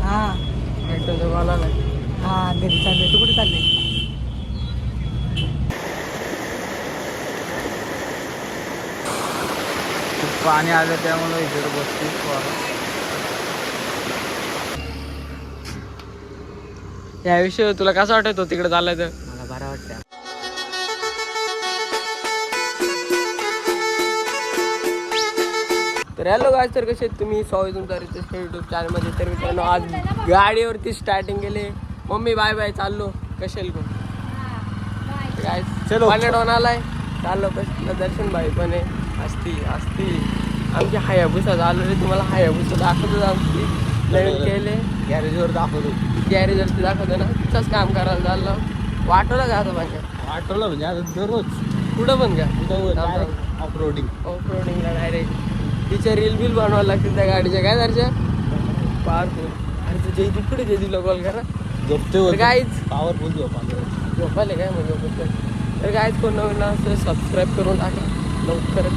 हा भेटतो कॉल आला. हा घरी चालले. तू कुठे चालले? पाणी आलं त्यामुळे इकडे बसते. याविषयी तुला कसं वाटत तिकडे चाललाय तर? मला बरं वाटतं. तर हॅलो गाईज, तर कसे आहेत तुम्ही? स्वागत तुमचं रितेश यूट्यूब चॅनलमध्ये. तर मित्रांनो, आज गाडीवरती स्टार्टिंग केली. मम्मी बाय बाय, चाललो कशेल को काय चलो. पाण्याडॉन आलाय, चाललो कशेला. दर्शन भाई पण आहे. असती आमची हायाबुसा चालू आहे. तुम्हाला हायाबुसा दाखवतो. आमची नवीन केले गॅरेजवर दाखवतो. गॅरेजवरती दाखवतो ना. तिथंच काम करायला चाललं. वाटवलं का आता माझ्या आठवलं म्हणजे आता दररोज कुठं पण का ऑफरोडिंगला डायरेक्ट तिच्या रील बिल बनवायला लागतील त्या गाडीच्या. काय दर्शा पावरफुल. आणि तू जयदीप कुठे? जयदीपला कॉल करा. झोपते काहीच पॉवरफुल झोपा. झोपाले काय मग झोपत. तर काहीच कोण नवीन असं सबस्क्राईब करून टाका लवकरच.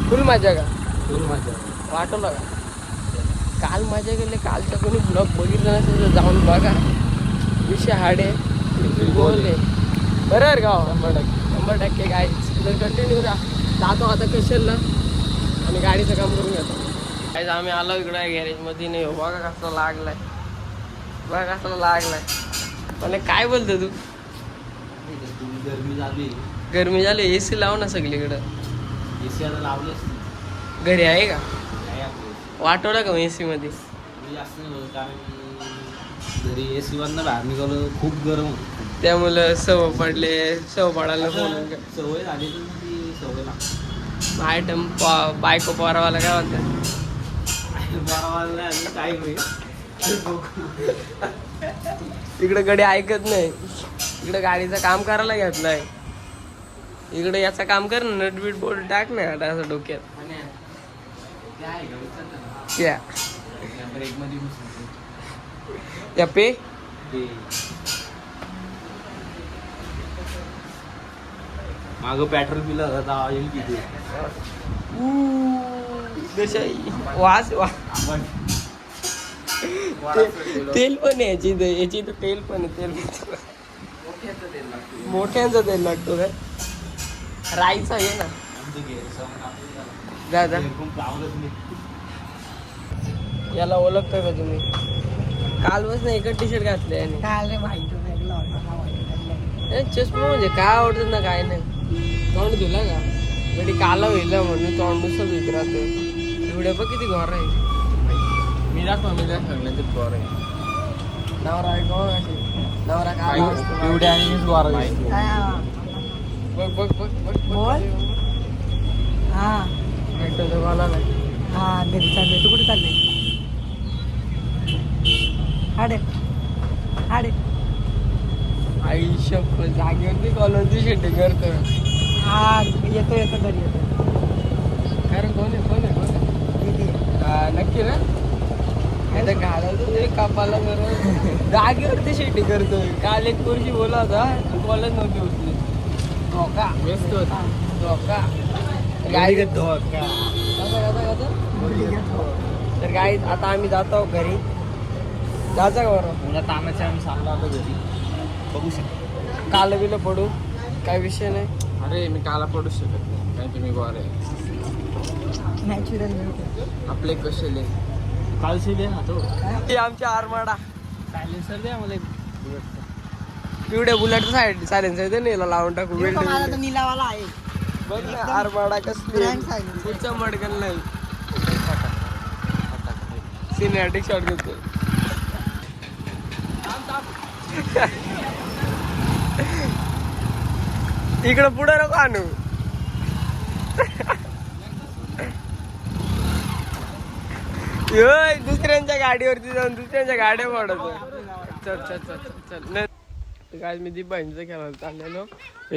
फुल मजा का? फुल मजा. वाटवलं का? काल मजा गेले. कालचा कोणी ब्लॉग बघितलं नसेल तर जाऊन बघा. विषय हाडे बोलले बरोबर का? 100% काहीच. तर कंटिन्यू राहा. जातो आता कशाला आणि गाडीचं काम करून घेतो. काहीच आम्ही आलो इकडं गॅरेजमध्ये. नाही हो बघा कसला लागलाय. बघा कसला लागलाय. पण काय बोलतो तू? गरमी झाली. गरमी झाली. AC लाव ना सगळीकडं. एसी आता लावलंच. घरी आहे का? वाटवलं का AC मध्ये? जास्त नाही बोलत कारण घरी एसी वरनं बाहेर निघालो खूप गरम होतं. त्यामुळं सव पडले. सव पडायला फोन सवय झाली तर मग ती सवय लागते. आयटम बायको पोरावाला काय म्हणतात? काय होईल इकडे गडी ऐकत नाही. इकडे गाडीचं काम करायला घेतलंय. इकडे याचं काम कर ना. नटबीट बोर्ड टाक ना आता असं डोक्यात. क्या ब्रेक मध्ये या पे मागं पेट्रोल पिलं आता येईल किती वास तेल पण आहे याची तर तेल पण आहे. तेल मोठ्यांचं तेल लागतो काय? राईचं आहे ना. जा याला ओळखतोय का तुम्ही? काल बस नाही एकच टी शर्ट घातले आणि काल रे माहिती वेगळा होता. चष्मा म्हणजे काय आवडत ना काय नाही. तोंड धुला का म्हणजे काला होईल म्हणून तोंड नुसतं धुत राहतो. एवढे बघ किती घोर आहे. मी दाखवा सगळ्यांचे घोर आहे. नवरा आहे का अशी? नवरा काय एवढे आणि द्वारा बघ बघ बघ बघ बोल. हा भेटतो कॉल आला. हा घरी चालले. तू कुठे चालले? हाडे हाडे. आयुष्य जागेवरती कॉलवरती शेटिंग करतो. हा येतो घरी येतो. कारण कोण आहे किती? नक्की ना? आता घालायचं ते कापाला बरोबर जागेवरती शेटिंग करतोय. काल एक पोरशी बोला होता कॉलेज नव्हती उचली. धोका व्यस्त होता. धोका गाडी धोका. तर गाडी आता आम्ही जातो घरी. जायचं का बरं? पुन्हा तानाच्या आम्ही सांगला आता घरी बघू शकतो. काल बिलं पडू काय विषय नाही. अरे मी काला पडू शकत नाही. काय तुम्ही गोरे नॅचरल आपले कशेले कालशी दे ना तो ते आमच्या आरमाडा सायलेन्सर द्या मला एक पिवड्या बुलेट सायलेन्सर दे ना याला लावून टाकू. माझा तर निलावाला आहे. बघ ना आरमाडा कसली Brand silencer. पुढचा मडकल नाही. सिनेमॅटिक शॉट घेतो. इकडं पुढे नको आणू. दुसऱ्यांच्या गाडीवरती जाऊन दुसऱ्यांच्या गाड्या पडतो. चल चल चल चल चल. काय मी दीपांचं खेळायला चाललेलो.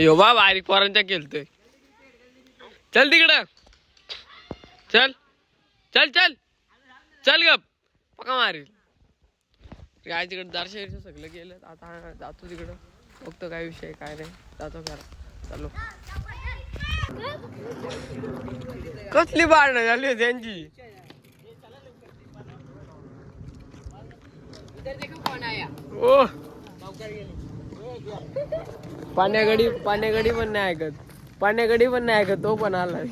यो बा बारीक पोरांच्या खेळतोय. चल तिकडं. चल चल चल चल गप पका मारील. काय तिकडे दारशेरीचं सगळं गेलं. आता जातो तिकडं बघतो काय विषय काय नाही. जातो घरा चालू. कसली भांडणं झाली होती त्यांची. ओ पाण्यागडी पण नाही ऐकत. पाण्यागडी पण नाही ऐकत. तो पण आलाय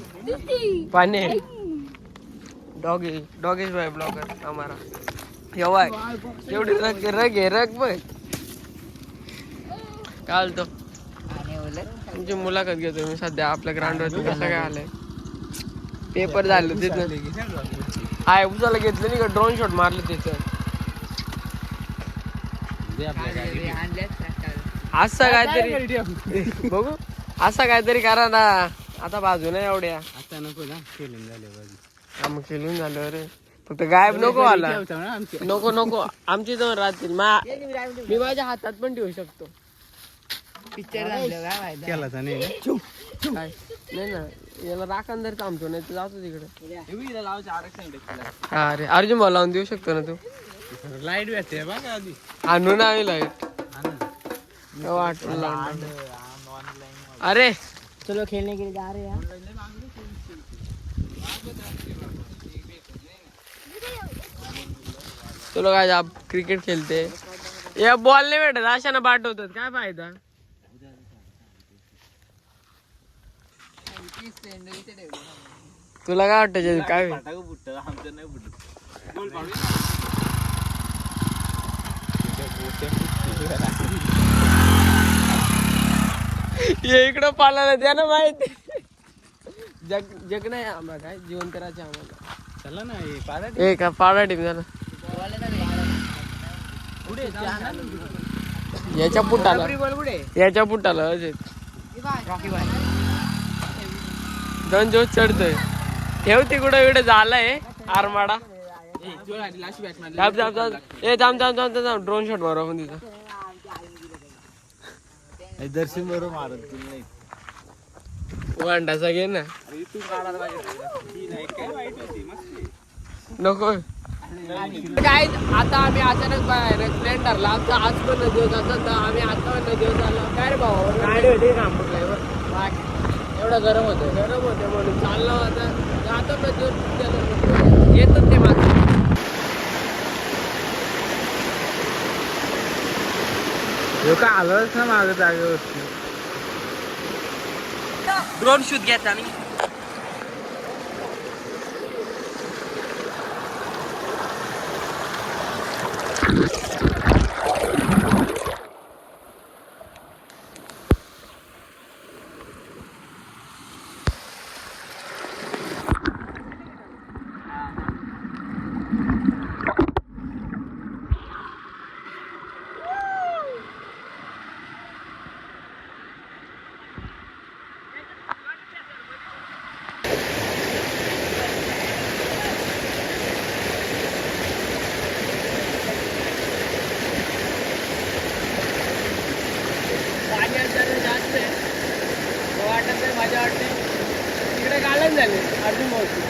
पाणे. डॉगेश भाई ब्लॉगर हमारा. येवाय एवढी रग आहे रग बघ. काल तो तुमची मुलाखत घेतो मी सध्या आपल्या ग्राउंडवरती. कसं काय आलंय पेपर झालं तिथं. हाय उचलला घेतलं नाही का ड्रोन शॉट मारलं त्याचं. असं काहीतरी बघू. असं काहीतरी करा ना. आता बाजू नाही एवढ्या. आता नको ना खेळून झाले बाजू. हा मग खेळून झालं रे. फक्त गायब नको आला. नको आमची दोन राहतील. मी माझ्या हातात पण ठेवू शकतो. पिक्चर केला तर नाही काय नाही ना याला राखण जर थांबतो नाही तर जातो तिकडे. हा अरे अर्जुन भाऊ लावून देऊ शकतो ना तू. लाईट भेटते बघा आधी. आणू ना लाईट वाटलं. अरे चलो खेलने के लिए जा रहे हैं. चलो काय आप क्रिकेट खेळते. या बॉल नाही भेटत अशाने पाठवतात. काय फायदा. तुला काय वाटतं काय इकडं पालायला द्या ना माहिती. जग नाही आम्हाला काय जिवंत राहायचे आम्हाला. चला ना हे का पाडा टीम झाला. याच्या पुटाला दोन जोश चढतोय. ठेवते कुठं इकडे झालाय आरमाडा. ड्रोन शॉट मारू आपण तिथं. दर्शन बरोबर मारत नाही. वांडाचा घे ना. नको काय. आता आम्ही अचानक बाहेर प्लॅन ठरला आमचा. आज पण दिवस असा तर आम्ही आता दिवस आला. काय रे भाऊ गाडी होती एवढं गरम होते म्हणून चाललं होतं. आता दिवस येतात ते माझं. का आलंच ना मागं जागेवरती. ड्रोन शूट घ्यायचा आणि जास्त आहे वाटत आहे. माझ्या वाटते तिकडे गालन झाले अर्जुन भाऊची.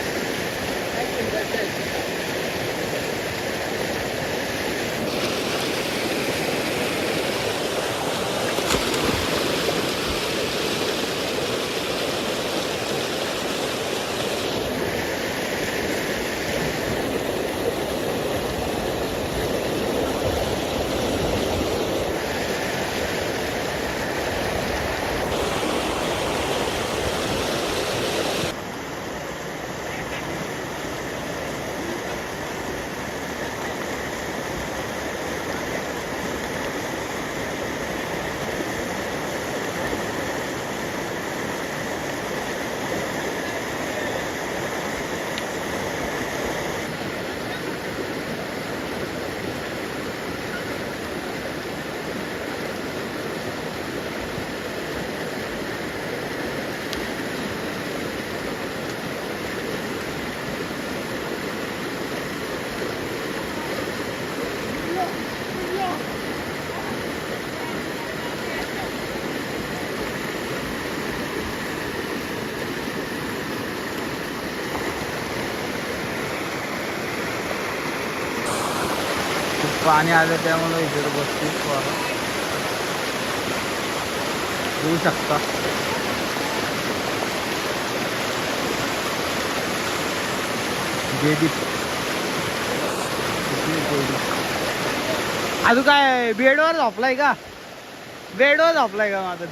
पाणी आलं त्यामुळे इथे बसतो येऊ शकता. अजून काय बेडवर झोपलाय का? बेडवर झोपलाय का माझं?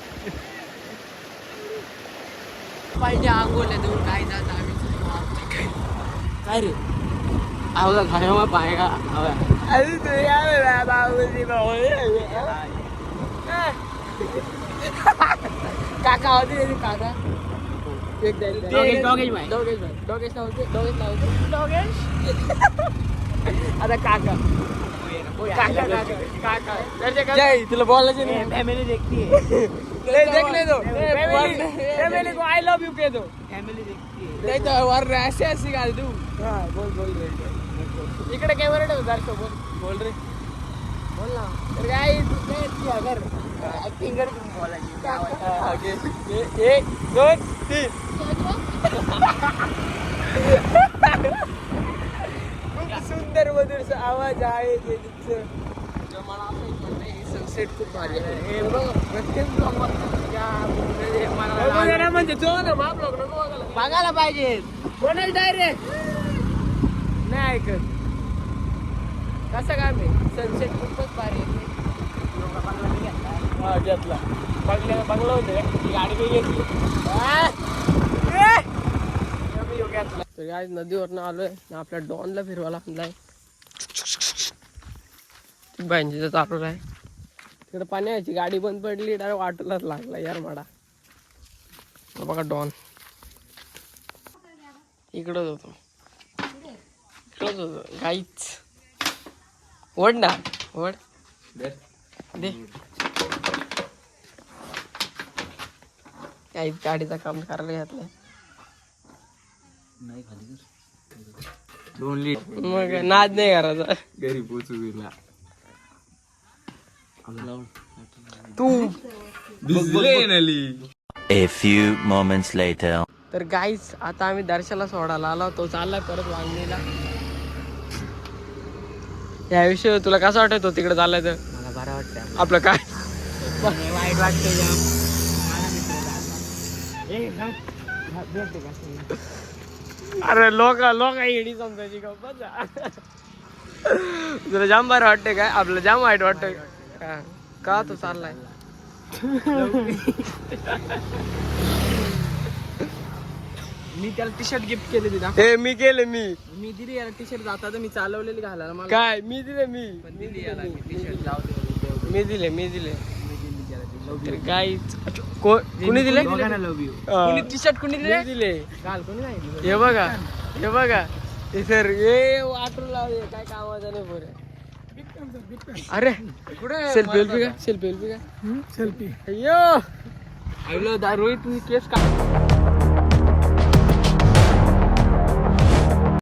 पाहिजे आंघोळ्या देऊन काय जात आम्ही काय रे आवाज खायला पाहिजे अरे तू या बाबूजी काका होते काका आता काका तुला बोलायचे नाही फॅमिली देखती है देख ले दो फॅमिली को आई लव यू कह दो फॅमिली देखती है नहीं तो वर ऐसे ऐसे गाल तू हां बोल इकडे कॅमेरा ठेव दर्शक बोल रे बोल ना तर काय तू काय अगर ऍक्टिंग कर तू बोलायची 1 2 3 खूप सुंदर मधुर आवाज आहे सनसेट खूप भारी आहे हे बघ प्रत्येक म्हणजे तो ना बघायला पाहिजे कोणाच डायरेक्ट नाही ऐकत कसं काय मी सनसेट खूपच भारी आहे हा घेतला बंगला होते गाडी काही घेतली तर आज नदीवरनं आलोय आपल्या डॉनला फिरवायला आणलाय बँजीचा चालू आहे तिकडे पाण्याची गाडी बंद पडली डायरेक्ट वाटूलाच लागला यार माडा बघा डॉन इकडंच होतो काहीच ओढ ना ओढ दे काहीच गाडीचं काम करायला घातलंय मग नाद नाही करायचा घरी पोचू दिला तू A few moments later. तर गाईस आता आम्ही दर्शनाला सोडायला आलो तो चाललाय परत वांगणीला या विषयी तुला कसं वाटत तिकडे चाललाय तर मला बरं वाटतं आपलं काय वाईट वाटतं अरे लोक येडी समजायची गप्पा तुला जाम बरं वाटतंय काय आपलं जाम वाईट वाटतंय का तो चाललाय मी त्याला टी शर्ट गिफ्ट केले तिला हे मी केले मी दिली याला टी शर्ट जाता तर मी चालवलेली घालायला मला काय मी दिले मी दिले तर काय कुणी दिले लव यू टी शर्ट कुणी दिले घाल कोणी नाही हे बघा हे सर हे वाटून लावले काय कामाचं नाही पोरे अरे सेल्फी का सेल्फी अय्यो रोहित तू केस का